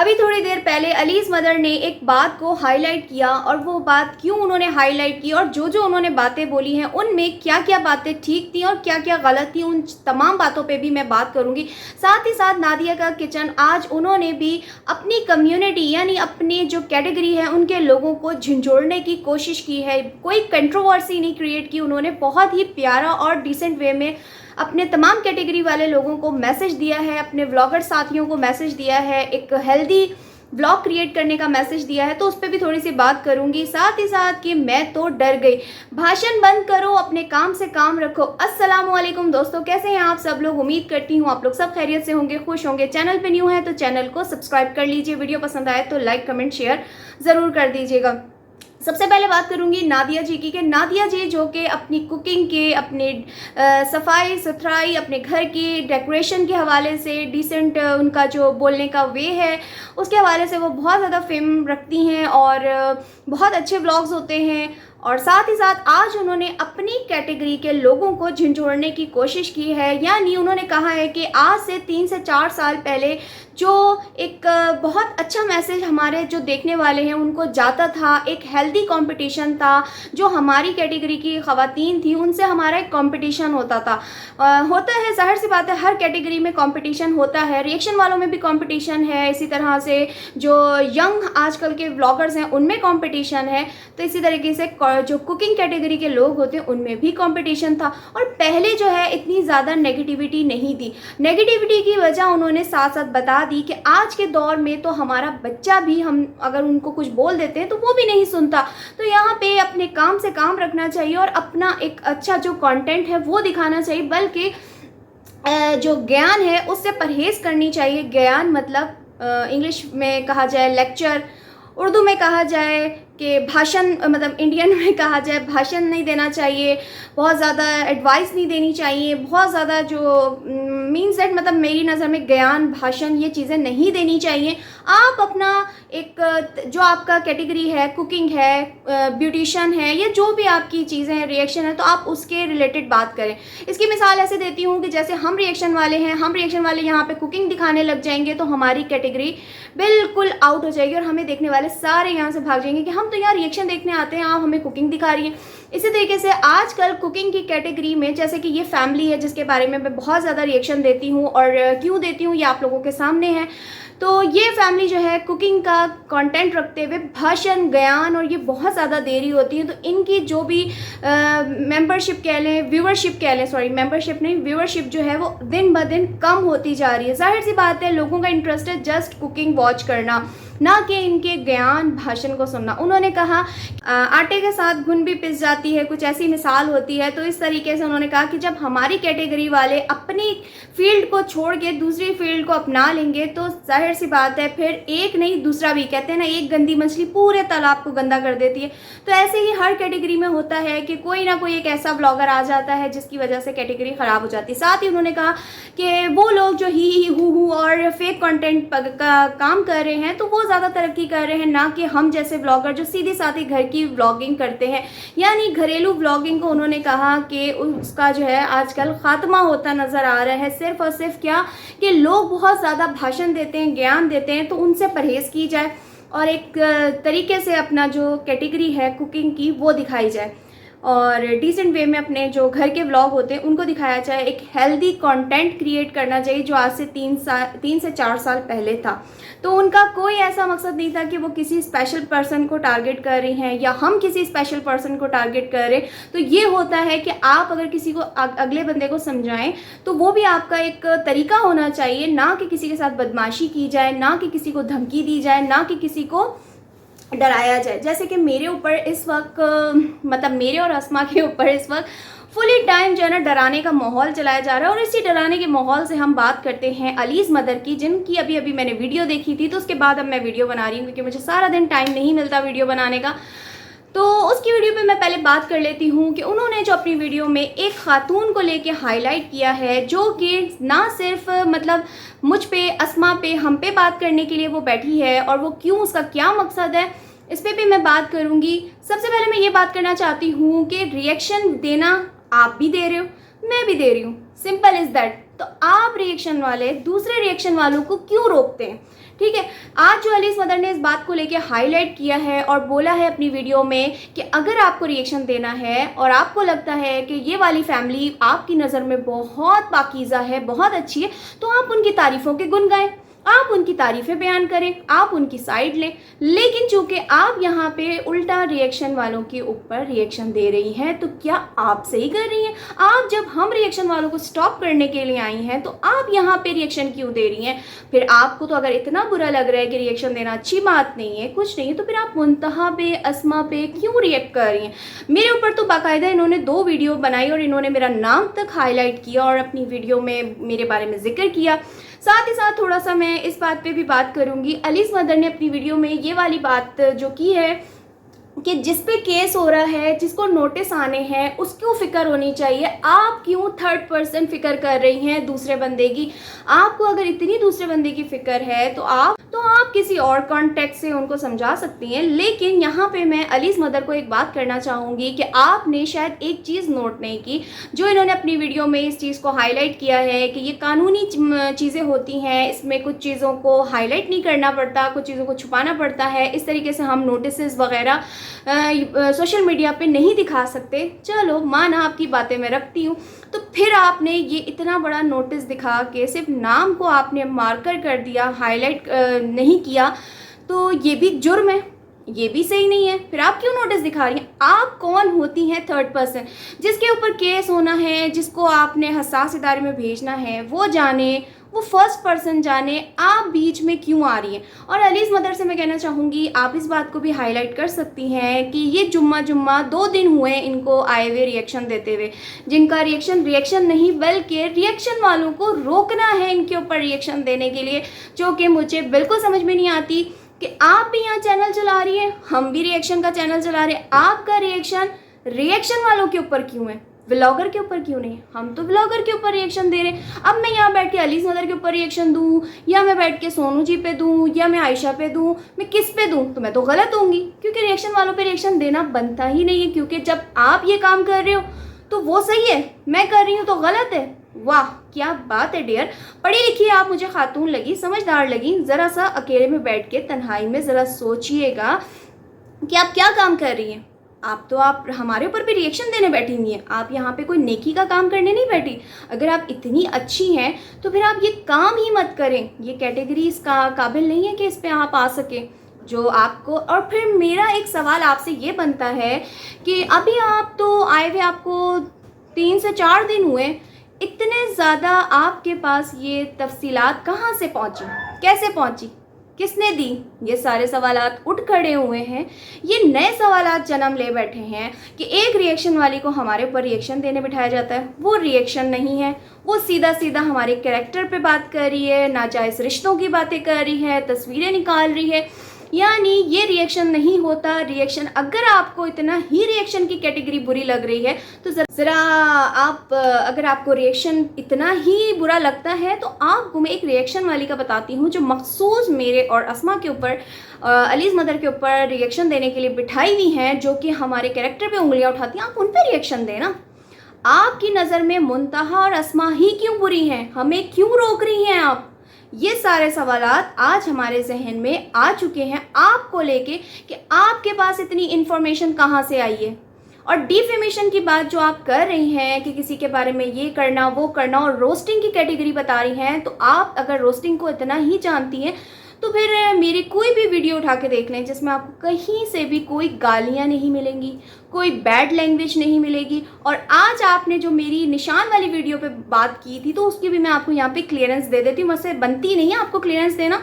अभी थोड़ी देर पहले अलीज़ मदर ने एक बात को हाईलाइट किया और वो बात क्यों उन्होंने हाईलाइट की और जो जो उन्होंने बातें बोली हैं उनमें क्या क्या बातें ठीक थी और क्या क्या गलत थी, उन तमाम बातों पे भी मैं बात करूंगी। साथ ही साथ नादिया का किचन आज उन्होंने भी अपनी कम्युनिटी यानी अपनी जो कैटेगरी है उनके लोगों को झंझोड़ने की कोशिश की है। कोई कंट्रोवर्सी नहीं क्रिएट की, उन्होंने बहुत ही प्यारा और डिसेंट वे में अपने तमाम कैटेगरी वाले लोगों को मैसेज दिया है, अपने व्लॉगर साथियों को मैसेज दिया है, एक हेल्दी व्लॉग क्रिएट करने का मैसेज दिया है। तो उस पर भी थोड़ी सी बात करूंगी। साथ ही साथ कि मैं तो डर गई, भाषण बंद करो, अपने काम से काम रखो। अस्सलाम वालेकुम दोस्तों, कैसे हैं आप सब लोग? उम्मीद करती हूँ आप लोग सब खैरियत से होंगे, खुश होंगे। चैनल पे न्यू है तो चैनल को सब्सक्राइब कर लीजिए, वीडियो पसंद आए तो लाइक कमेंट शेयर ज़रूर कर दीजिएगा। सबसे पहले बात करूंगी नादिया जी की, कि नादिया जी जो कि अपनी कुकिंग के, अपने सफाई सुथराई, अपने घर की डेकोरेशन के हवाले से, डिसेंट उनका जो बोलने का वे है उसके हवाले से वो बहुत ज़्यादा फेम रखती हैं और बहुत अच्छे व्लॉग्स होते हैं। और साथ ही साथ आज उन्होंने अपनी कैटेगरी के लोगों को झंझोड़ने की कोशिश की है, यानी उन्होंने कहा है कि आज से 3 से 4 साल पहले जो एक बहुत अच्छा मैसेज हमारे जो देखने वाले हैं उनको जाता था, एक हेल्दी कंपटीशन था, जो हमारी कैटेगरी की ख़वातीन थी उनसे हमारा एक कंपटीशन होता था। होता है, ज़ाहिर सी बात है, हर कैटेगरी में कंपटीशन होता है, रिएक्शन वालों में भी कंपटीशन है, इसी तरह से जो यंग आजकल के व्लॉगर्स हैं उनमें कंपटीशन है। तो इसी तरीके से जो कुकिंग कैटेगरी के लोग होते हैं उनमें भी कंपटीशन था। और पहले जो है इतनी ज़्यादा नेगेटिविटी नहीं थी। नेगेटिविटी की वजह उन्होंने साथ साथ बता दी कि आज के दौर में तो हमारा बच्चा भी, हम अगर उनको कुछ बोल देते हैं तो वो भी नहीं सुनता। तो यहाँ पे अपने काम से काम रखना चाहिए और अपना एक अच्छा जो कंटेंट है वो दिखाना चाहिए, बल्कि जो ज्ञान है उससे परहेज़ करनी चाहिए। ज्ञान मतलब इंग्लिश में कहा जाए लेक्चर, उर्दू में कहा जाए कि भाषण, मतलब इंडियन में कहा जाए भाषण नहीं देना चाहिए, बहुत ज़्यादा एडवाइस नहीं देनी चाहिए, बहुत ज़्यादा जो मीन्स दैट मतलब मेरी नज़र में ज्ञान, भाषण ये चीज़ें नहीं देनी चाहिए। आप अपना एक जो आपका कैटेगरी है, कुकिंग है, ब्यूटिशियन है, या जो भी आपकी चीज़ें हैं, रिएक्शन है, तो आप उसके रिलेटेड बात करें। इसकी मिसाल ऐसे देती हूँ कि जैसे हम रिएक्शन वाले हैं, हम रिएक्शन वाले यहाँ पे कुकिंग दिखाने लग जाएंगे तो हमारी कैटेगरी बिल्कुल आउट हो जाएगी और हमें देखने वाले सारे यहाँ से भाग जाएंगे कि हम तो यहाँ रिएक्शन देखने आते हैं, आप हमें कुकिंग दिखा रही हैं। इसी तरीके से आजकल कुकिंग की कैटेगरी में, जैसे कि ये फैमिली है जिसके बारे में मैं बहुत ज़्यादा रिएक्शन देती हूँ और क्यों देती हूँ ये आप लोगों के सामने है। तो ये फैमिली जो है कुकिंग का कंटेंट रखते हुए भाषण, ज्ञान और ये बहुत ज़्यादा देरी होती है। तो इनकी जो भी मेंबरशिप कह लें, व्यूअरशिप कह लें, सॉरी मेंबरशिप नहीं, व्यूअरशिप जो है वो दिन ब दिन कम होती जा रही है। जाहिर सी बात है, लोगों का इंटरेस्ट है जस्ट कुकिंग वॉच करना, ना कि इनके ज्ञान भाषण को सुनना। उन्होंने कहा आटे के साथ घुन भी पिस जाती है, कुछ ऐसी मिसाल होती है। तो इस तरीके से उन्होंने कहा कि जब हमारी कैटेगरी वाले अपनी फील्ड को छोड़ के दूसरी फील्ड को अपना लेंगे तो जाहिर सी बात है फिर एक नहीं दूसरा भी, कहते हैं ना एक गंदी मछली पूरे तालाब को गंदा कर देती है। तो ऐसे ही हर कैटेगरी में होता है कि कोई ना कोई एक ऐसा ब्लॉगर आ जाता है जिसकी वजह से कैटेगरी ख़राब हो जाती है। साथ ही उन्होंने कहा कि वो लोग जो ही हु और फेक कंटेंट का काम कर रहे हैं तो वो ज़्यादा तरक्की कर रहे हैं, ना कि हम जैसे ब्लॉगर जो सीधी साधी घर की व्लॉगिंग करते हैं, यानी घरेलू व्लॉगिंग को उन्होंने कहा कि उसका जो है आजकल ख़ात्मा होता नज़र आ रहा है। सिर्फ और सिर्फ क्या कि लोग बहुत ज़्यादा भाषण देते हैं, ज्ञान देते हैं, तो उनसे परहेज़ की जाए और एक तरीके से अपना जो कैटेगरी है कुकिंग की वो दिखाई जाए और डिसेंट वे में अपने जो घर के व्लॉग होते हैं उनको दिखाया जाए। एक हेल्दी कंटेंट क्रिएट करना चाहिए जो आज से 3 से 4 साल पहले था। तो उनका कोई ऐसा मकसद नहीं था कि वो किसी स्पेशल पर्सन को टारगेट कर रही हैं या हम किसी स्पेशल पर्सन को टारगेट कर रहे हैं। तो ये होता है कि आप अगर किसी को अगले बंदे को समझाएं तो वो भी आपका एक तरीका होना चाहिए, ना कि किसी के साथ बदमाशी की जाए, ना कि किसी को धमकी दी जाए, ना कि किसी को डराया जाए। जैसे कि मेरे ऊपर इस वक्त मतलब मेरे और अस्मा के ऊपर इस वक्त फुली टाइम जो है ना डराने का माहौल चलाया जा रहा है। और इसी डराने के माहौल से हम बात करते हैं अलीज़ मदर की, जिनकी अभी अभी मैंने वीडियो देखी थी। तो उसके बाद अब मैं वीडियो बना रही हूँ क्योंकि मुझे सारा दिन टाइम नहीं मिलता वीडियो बनाने का। तो उसकी वीडियो पे मैं पहले बात कर लेती हूँ कि उन्होंने जो अपनी वीडियो में एक खातून को लेके हाईलाइट किया है, जो कि ना सिर्फ मतलब मुझ पे, अस्मा पे, हम पे बात करने के लिए वो बैठी है और वो क्यों, उसका क्या मकसद है, इस पर भी मैं बात करूँगी। सबसे पहले मैं ये बात करना चाहती हूँ कि रिएक्शन देना आप भी दे रहे हो, मैं भी दे रही हूँ, सिंपल इज़ दैट। तो आप रिएक्शन वाले दूसरे रिएक्शन वालों को क्यों रोकते हैं? ठीक है। आज जो अलीज़ मदर ने इस बात को लेके हाईलाइट किया है और बोला है अपनी वीडियो में कि अगर आपको रिएक्शन देना है और आपको लगता है कि ये वाली फैमिली आपकी नज़र में बहुत पाकीज़ा है, बहुत अच्छी है, तो आप उनकी तारीफ़ों के गुण गाएं, आप उनकी तारीफ़ें बयान करें, आप उनकी साइड लें। लेकिन चूंकि आप यहाँ पे उल्टा रिएक्शन वालों के ऊपर रिएक्शन दे रही हैं, तो क्या आप सही कर रही हैं? आप जब हम रिएक्शन वालों को स्टॉप करने के लिए आई हैं, तो आप यहाँ पे रिएक्शन क्यों दे रही हैं? फिर आपको तो अगर इतना बुरा लग रहा है कि रिएक्शन देना अच्छी बात नहीं है, कुछ नहीं है, तो फिर आप मुंतहा पे, अस्मा पे क्यों रिएक्ट कर रही हैं? मेरे ऊपर तो बाकायदा इन्होंने 2 वीडियो बनाई और इन्होंने मेरा नाम तक हाईलाइट किया और अपनी वीडियो में मेरे बारे में जिक्र किया। साथ ही साथ थोड़ा सा मैं इस बात पे भी बात करूंगी, अलीज़ मदर ने अपनी वीडियो में ये वाली बात जो की है कि जिस पे केस हो रहा है, जिसको नोटिस आने हैं, उसको फिक्र होनी चाहिए। आप क्यों थर्ड पर्सन फिक्र कर रही हैं दूसरे बंदे की? आपको अगर इतनी दूसरे बंदे की फिक्र है तो आप किसी और कॉन्टेक्ट से उनको समझा सकती हैं। लेकिन यहाँ पे मैं अलीज़ मदर को एक बात करना चाहूँगी कि आपने शायद एक चीज़ नोट नहीं की, जो इन्होंने अपनी वीडियो में इस चीज़ को हाईलाइट किया है कि ये कानूनी चीज़ें होती हैं, इसमें कुछ चीज़ों को हाईलाइट नहीं करना पड़ता, कुछ चीज़ों को छुपाना पड़ता है, इस तरीके से हम नोटिस वगैरह सोशल मीडिया पे नहीं दिखा सकते। चलो माना, आपकी बातें मैं रखती हूँ। तो फिर आपने ये इतना बड़ा नोटिस दिखा के सिर्फ नाम को आपने मार्कर कर दिया, हाईलाइट नहीं किया, तो ये भी जुर्म है, ये भी सही नहीं है। फिर आप क्यों नोटिस दिखा रही हैं? आप कौन होती हैं थर्ड पर्सन? जिसके ऊपर केस होना है, जिसको आपने हसास इदारे में भेजना है, वो जाने, वो फर्स्ट पर्सन जाने, आप बीच में क्यों आ रही हैं? और अलीज़ मदर से मैं कहना चाहूँगी, आप इस बात को भी हाईलाइट कर सकती हैं कि ये जुम्मा 2 दिन हुए इनको आए हुए रिएक्शन देते हुए, जिनका रिएक्शन नहीं बल्कि रिएक्शन वालों को रोकना है इनके ऊपर रिएक्शन देने के लिए, जो कि मुझे बिल्कुल समझ में नहीं आती कि आप भी यहाँ चैनल चला रही हैं, हम भी रिएक्शन का चैनल चला रहे हैं, आपका रिएक्शन वालों के ऊपर क्यों है, व्लॉगर के ऊपर क्यों नहीं? हम तो व्लॉगर के ऊपर रिएक्शन दे रहे हैं। अब मैं यहाँ बैठ के अलीज़ मदर के ऊपर रिएक्शन दूँ, या मैं बैठ के सोनू जी पे दूँ, या मैं आयशा पे दूँ, मैं किस पे दूँ? तो मैं तो गलत होंगी, क्योंकि रिएक्शन वालों पे रिएक्शन देना बनता ही नहीं है। क्योंकि जब आप ये काम कर रहे हो तो वो सही है, मैं कर रही हूँ तो गलत है। वाह क्या बात है डियर, पढ़ी लिखी आप मुझे खातून लगी, समझदार लगी। ज़रा सा अकेले में बैठ के तन्हाई में ज़रा सोचिएगा कि आप क्या काम कर रही हैं। आप हमारे ऊपर भी रिएक्शन देने बैठी हुई हैं, आप यहाँ पे कोई नेकी का काम करने नहीं बैठी। अगर आप इतनी अच्छी हैं तो फिर आप ये काम ही मत करें। ये कैटेगरी इसका काबिल नहीं है कि इस पे आप आ सके जो आपको। और फिर मेरा एक सवाल आपसे ये बनता है कि अभी आप तो आए हुए, आपको 3 से 4 दिन हुए, इतने ज़्यादा आपके पास ये तफसीलात कहाँ से पहुँची, कैसे पहुँची, किसने दी? ये सारे सवालात उठ खड़े हुए हैं। ये नए सवालात जन्म ले बैठे हैं कि एक रिएक्शन वाली को हमारे ऊपर रिएक्शन देने बिठाया जाता है। वो रिएक्शन नहीं है, वो सीधा सीधा हमारे कैरेक्टर पे बात कर रही है, नाजायज़ रिश्तों की बातें कर रही है, तस्वीरें निकाल रही है। यानी ये रिएक्शन नहीं होता। रिएक्शन, अगर आपको इतना ही रिएक्शन की कैटेगरी बुरी लग रही है तो ज़रा आप, अगर आपको रिएक्शन इतना ही बुरा लगता है तो आपको मैं एक रिएक्शन वाली का बताती हूँ जो मखसूस मेरे और अस्मा के ऊपर, अलीज़ मदर के ऊपर रिएक्शन देने के लिए बिठाई हुई हैं, जो कि हमारे कैरेक्टर पे उंगलियाँ उठाती हैं। आप उन पर रिएक्शन देना। आपकी नज़र में मुंतहा और अस्मा ही क्यों बुरी हैं? हमें क्यों रोक रही हैं आप? ये सारे सवालात आज हमारे जहन में आ चुके हैं आपको लेके कि आपके पास इतनी इन्फॉर्मेशन कहाँ से आई है। और डिफेमेशन की बात जो आप कर रही हैं कि किसी के बारे में ये करना वो करना और रोस्टिंग की कैटेगरी बता रही हैं, तो आप अगर रोस्टिंग को इतना ही जानती हैं तो फिर मेरी कोई भी वीडियो उठा के देख लें जिसमें आपको कहीं से भी कोई गालियाँ नहीं मिलेंगी, कोई बैड लैंग्वेज नहीं मिलेगी। और आज आपने जो मेरी निशान वाली वीडियो पे बात की थी तो उसकी भी मैं आपको यहाँ पे क्लियरेंस दे देती हूँ। मुझसे बनती नहीं है आपको क्लियरेंस देना,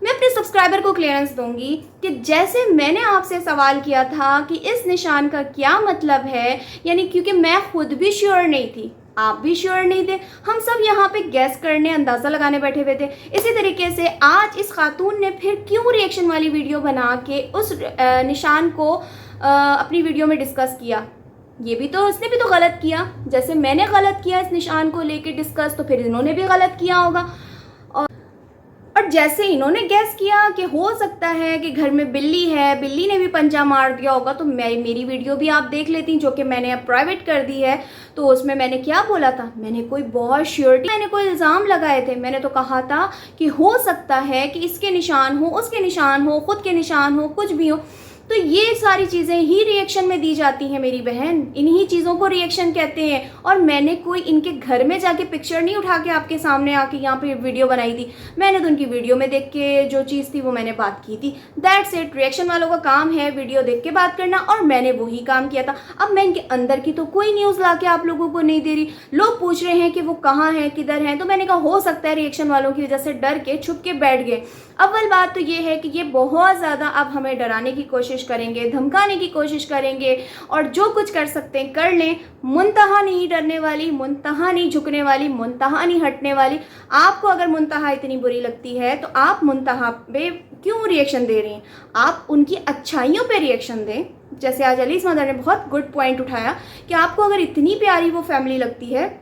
मैं अपने सब्सक्राइबर को क्लियरेंस दूंगी कि जैसे मैंने आपसे सवाल किया था कि इस निशान का क्या मतलब है, यानी क्योंकि मैं खुद भी श्योर नहीं थी, आप भी श्योर नहीं थे, हम सब यहाँ पे गैस करने, अंदाज़ा लगाने बैठे हुए थे। इसी तरीके से आज इस खातून ने फिर क्यों रिएक्शन वाली वीडियो बना के उस निशान को अपनी वीडियो में डिस्कस किया? ये भी तो, इसने भी तो गलत किया। जैसे मैंने गलत किया इस निशान को लेके डिस्कस, तो फिर इन्होंने भी गलत किया होगा। और जैसे इन्होंने गैस किया कि हो सकता है कि घर में बिल्ली है, बिल्ली ने भी पंजा मार दिया होगा, तो मेरी वीडियो भी आप देख लेती, जो कि मैंने अब प्राइवेट कर दी है। तो उसमें मैंने क्या बोला था, मैंने कोई बहुत श्योरिटी, मैंने कोई इल्ज़ाम लगाए थे। मैंने तो कहा था कि हो सकता है कि इसके निशान हो, उसके निशान हो, खुद के निशान हो, कुछ भी हो। तो ये सारी चीज़ें ही रिएक्शन में दी जाती हैं मेरी बहन, इन्हीं चीज़ों को रिएक्शन कहते हैं। और मैंने कोई इनके घर में जाके पिक्चर नहीं उठा के आपके सामने आके यहाँ पे वीडियो बनाई थी। मैंने तो उनकी वीडियो में देख के जो चीज़ थी वो मैंने बात की थी। That's it. रिएक्शन वालों का काम है वीडियो देख के बात करना, और मैंने वही काम किया था। अब मैं इनके अंदर की तो कोई न्यूज़ ला के आप लोगों को नहीं दे रही। लोग पूछ रहे हैं कि वो कहाँ हैं, किधर हैं, तो मैंने कहा हो सकता है रिएक्शन वालों की वजह से डर के छुप के बैठ गए। अव्वल बात तो ये है कि ये बहुत ज़्यादा अब हमें डराने की कोशिश करेंगे, धमकाने की कोशिश करेंगे, और जो कुछ कर सकते हैं कर लें। मुंतहा नहीं डरने वाली, मुंतहा नहीं झुकने वाली, मुंतहा नहीं हटने वाली। आपको अगर मुंतहा इतनी बुरी लगती है तो आप मुंतहा पे क्यों रिएक्शन दे रही हैं? आप उनकी अच्छाइयों पे रिएक्शन दें। जैसे आज अलीज़ मदर ने बहुत गुड पॉइंट उठाया कि आपको अगर इतनी प्यारी वो फैमिली लगती है,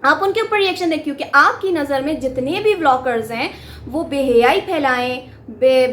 आप उनके ऊपर रिएक्शन दें, क्योंकि आपकी नज़र में जितने भी ब्लॉगर्स हैं वो बेहयाई फैलाएं,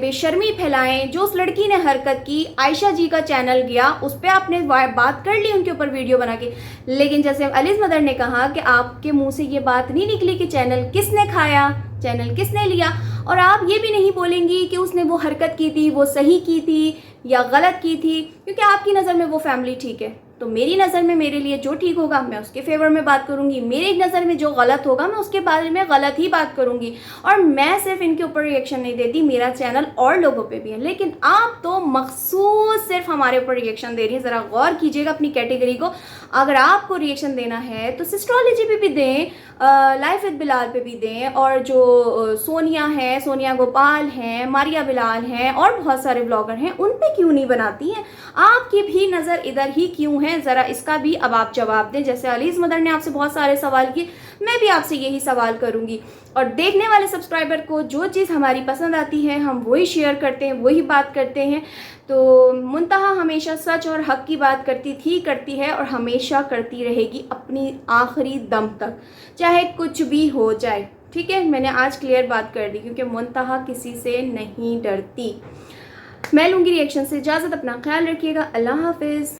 बेशर्मी फैलाएं। जो उस लड़की ने हरकत की, आयशा जी का चैनल गया, उस पर आपने बात कर ली उनके ऊपर वीडियो बना के, लेकिन जैसे अलीज़ मदर ने कहा कि आपके मुंह से ये बात नहीं निकली कि चैनल किसने खाया, चैनल किसने लिया, और आप ये भी नहीं बोलेंगी कि उसने वो हरकत की थी वो सही की थी या गलत की थी, क्योंकि आपकी नज़र में वो फैमिली ठीक है। तो मेरी नज़र में मेरे लिए जो ठीक होगा मैं उसके फेवर में बात करूंगी, मेरी नज़र में जो गलत होगा मैं उसके बारे में गलत ही बात करूंगी। और मैं सिर्फ इनके ऊपर रिएक्शन नहीं देती, मेरा चैनल और लोगों पे भी है, लेकिन आप तो मखसूस सिर्फ हमारे ऊपर रिएक्शन दे रही हैं। ज़रा गौर कीजिएगा अपनी कैटेगरी को। अगर आपको रिएक्शन देना है तो सिस्ट्रोलॉजी पे भी दें, लाइफ विद बिलाल पे भी दें, और जो सोनिया है, सोनिया गोपाल हैं, मारिया बिलाल हैं, और बहुत सारे ब्लॉगर हैं, उन पे क्यों नहीं बनाती हैं? आपकी भी नज़र इधर ही क्यों है? ज़रा इसका भी अब आप जवाब दें। जैसे अलीज़ मदर ने आपसे बहुत सारे सवाल किए, मैं भी आपसे यही सवाल करूंगी। और देखने वाले सब्सक्राइबर को जो चीज़ हमारी पसंद आती है हम वही शेयर करते हैं, वही बात करते हैं। तो मुंतहा हमेशा सच और हक की बात करती थी, करती है, और हमेशा करती रहेगी अपनी आखिरी दम तक, चाहे कुछ भी हो जाए। ठीक है, मैंने आज क्लियर बात कर दी, क्योंकि मुंतहा किसी से नहीं डरती। मैं लूँगी रिएक्शन से इजाज़त। अपना ख्याल रखिएगा। अल्लाह हाफिज़।